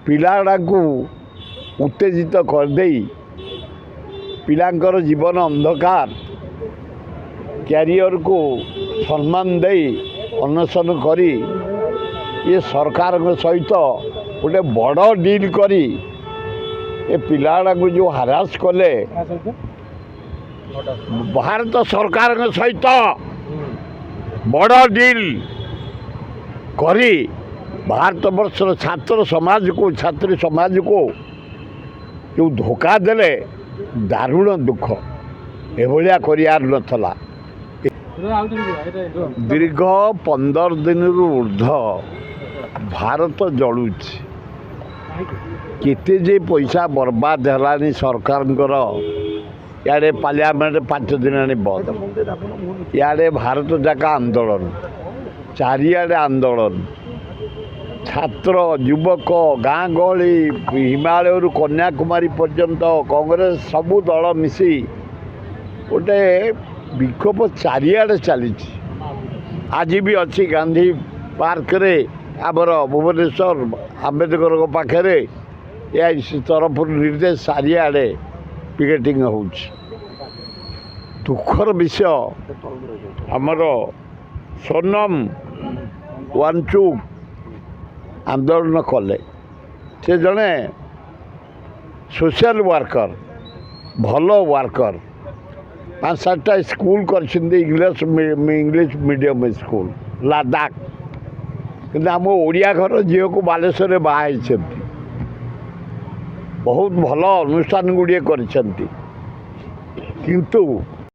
ପିଲାଗୁଡ଼ାକୁ ଉତ୍ତେଜିତ କରିଦେଇ ପିଲାଙ୍କର ଜୀବନ ଅନ୍ଧକାର କ୍ୟାରିୟରକୁ ସମ୍ମାନ ଦେଇ ଅନଶନ କରି ये सरकार सहित गोटे बड़ डील करी ए पिलाड़ा को जो हरास कले भारत सरकार सहित बड़ डील करी भारत वर्षर छात्र समाज को छात्री समाज को जो धोखा देले दारुण दुख एभलिया करियार नथला दीर्घ 15 दिन ऊर्ध भारत जलुची केते जे पैसा बर्बाद है सरकार इे पार्लियामेंट 5 दिन बंद इे भारत जाका आंदोलन चारिआडे आंदोलन छात्र युवक गाँ गहली हिमालय कन्याकुमारी पर्यंत कांग्रेस सबू दल मिसी गोटे विक्षोभ चारिआडे चली आज भी अच्छी गांधी पार्क रे आमर भुवनेश्वर आंबेडकर पाखे एआईसी तरफ निर्देश चारिआडे पिकेटिंग हो दुखर विषय आमर सोनम वांगचुक आंदोलन कले से जड़े सोशल वर्कर भल वर्कर 5-7टा स्कूल कर इंग्लिश मीडियम स्कूल लद्दाख कि आम ओडिया घर झील को बालेश्वर बाहर बहुत भल अनुष्ठान गुड़िए किंतु